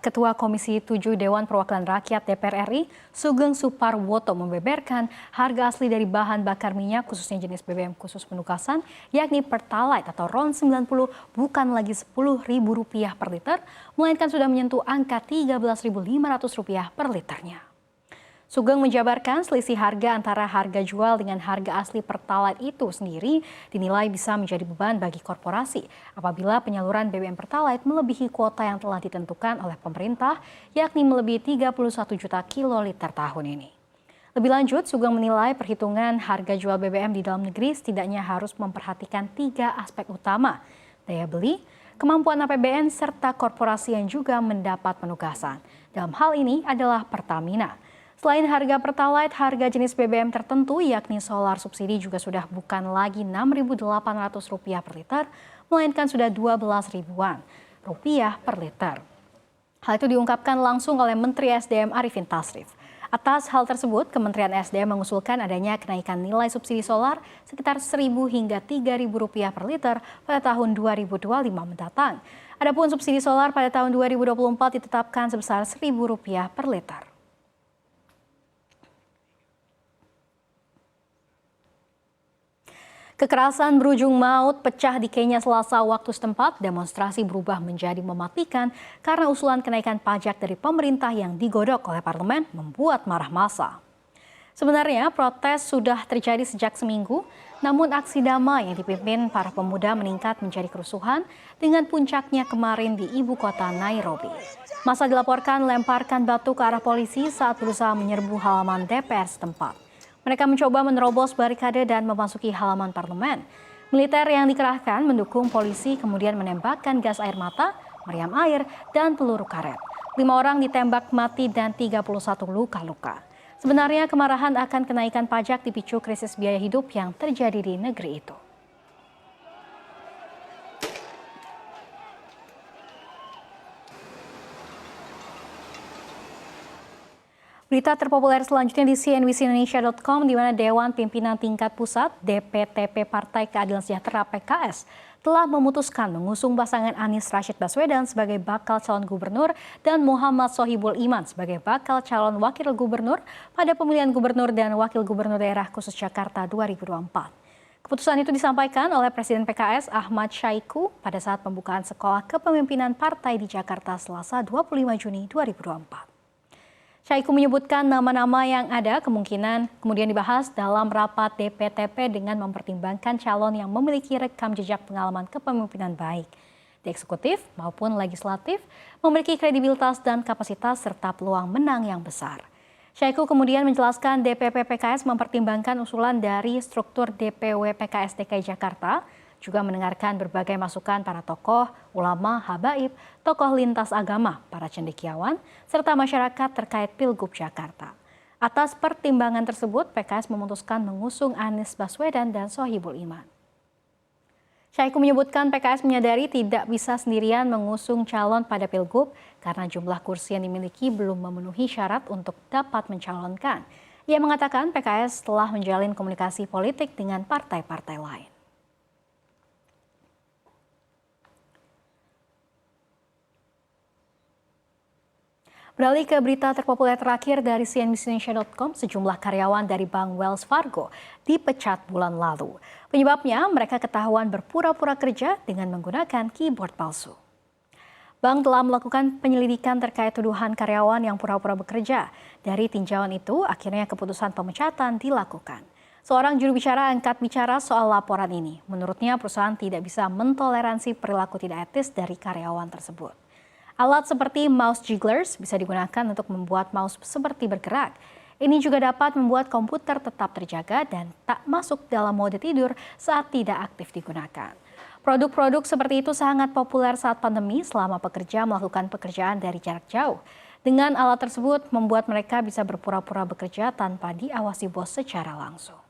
Ketua Komisi 7 Dewan Perwakilan Rakyat DPR RI, Sugeng Suparwoto membeberkan harga asli dari bahan bakar minyak khususnya jenis BBM khusus penugasan yakni Pertalite atau RON 90 bukan lagi Rp10.000 per liter, melainkan sudah menyentuh angka Rp13.500 per liternya. Sugeng menjabarkan selisih harga antara harga jual dengan harga asli Pertalite itu sendiri dinilai bisa menjadi beban bagi korporasi apabila penyaluran BBM Pertalite melebihi kuota yang telah ditentukan oleh pemerintah, yakni melebihi 31 juta kiloliter tahun ini. Lebih lanjut, Sugeng menilai perhitungan harga jual BBM di dalam negeri setidaknya harus memperhatikan 3 aspek utama: daya beli, kemampuan APBN, serta korporasi yang juga mendapat penugasan. Dalam hal ini adalah Pertamina. Selain harga Pertalite, harga jenis BBM tertentu yakni solar subsidi juga sudah bukan lagi Rp6.800 per liter, melainkan sudah Rp12.000 per liter. Hal itu diungkapkan langsung oleh Menteri SDM Arifin Tasrif. Atas hal tersebut, Kementerian SDM mengusulkan adanya kenaikan nilai subsidi solar sekitar Rp1.000 hingga Rp3.000 per liter pada tahun 2025 mendatang. Adapun subsidi solar pada tahun 2024 ditetapkan sebesar Rp1.000 per liter. Kekerasan berujung maut pecah di Kenya Selasa waktu setempat. Demonstrasi berubah menjadi mematikan karena usulan kenaikan pajak dari pemerintah yang digodok oleh parlemen membuat marah massa. Sebenarnya protes sudah terjadi sejak seminggu, namun aksi damai yang dipimpin para pemuda meningkat menjadi kerusuhan dengan puncaknya kemarin di ibu kota Nairobi. Massa dilaporkan lemparkan batu ke arah polisi saat berusaha menyerbu halaman DPR setempat. Mereka mencoba menerobos barikade dan memasuki halaman parlemen. Militer yang dikerahkan mendukung polisi kemudian menembakkan gas air mata, meriam air, dan peluru karet. 5 orang ditembak mati dan 31 luka-luka. Sebenarnya kemarahan akan kenaikan pajak dipicu krisis biaya hidup yang terjadi di negeri itu. Berita terpopuler selanjutnya di cnbcindonesia.com, di mana Dewan Pimpinan Tingkat Pusat DPTP Partai Keadilan Sejahtera PKS telah memutuskan mengusung pasangan Anies Rashid Baswedan sebagai bakal calon gubernur dan Muhammad Sohibul Iman sebagai bakal calon wakil gubernur pada pemilihan gubernur dan wakil gubernur daerah khusus Jakarta 2024. Keputusan itu disampaikan oleh Presiden PKS Ahmad Syaiqo pada saat pembukaan sekolah kepemimpinan partai di Jakarta Selasa 25 Juni 2024. Syaiqo menyebutkan nama-nama yang ada kemungkinan kemudian dibahas dalam rapat DPTP dengan mempertimbangkan calon yang memiliki rekam jejak pengalaman kepemimpinan baik di eksekutif maupun legislatif, memiliki kredibilitas dan kapasitas serta peluang menang yang besar. Syaiqo kemudian menjelaskan DPP PKS mempertimbangkan usulan dari struktur DPW PKS DKI Jakarta, juga mendengarkan berbagai masukan para tokoh, ulama, habaib, tokoh lintas agama, para cendekiawan, serta masyarakat terkait Pilgub Jakarta. Atas pertimbangan tersebut, PKS memutuskan mengusung Anies Baswedan dan Sohibul Iman. Syaiqo menyebutkan PKS menyadari tidak bisa sendirian mengusung calon pada Pilgub karena jumlah kursi yang dimiliki belum memenuhi syarat untuk dapat mencalonkan. Ia mengatakan PKS telah menjalin komunikasi politik dengan partai-partai lain. Beralih ke berita terpopuler terakhir dari cnbcindonesia.com, sejumlah karyawan dari Bank Wells Fargo dipecat bulan lalu. Penyebabnya mereka ketahuan berpura-pura kerja dengan menggunakan keyboard palsu. Bank telah melakukan penyelidikan terkait tuduhan karyawan yang pura-pura bekerja. Dari tinjauan itu, akhirnya keputusan pemecatan dilakukan. Seorang juru bicara angkat bicara soal laporan ini. Menurutnya perusahaan tidak bisa mentoleransi perilaku tidak etis dari karyawan tersebut. Alat seperti mouse jigglers bisa digunakan untuk membuat mouse seperti bergerak. Ini juga dapat membuat komputer tetap terjaga dan tak masuk dalam mode tidur saat tidak aktif digunakan. Produk-produk seperti itu sangat populer saat pandemi selama pekerja melakukan pekerjaan dari jarak jauh. Dengan alat tersebut membuat mereka bisa berpura-pura bekerja tanpa diawasi bos secara langsung.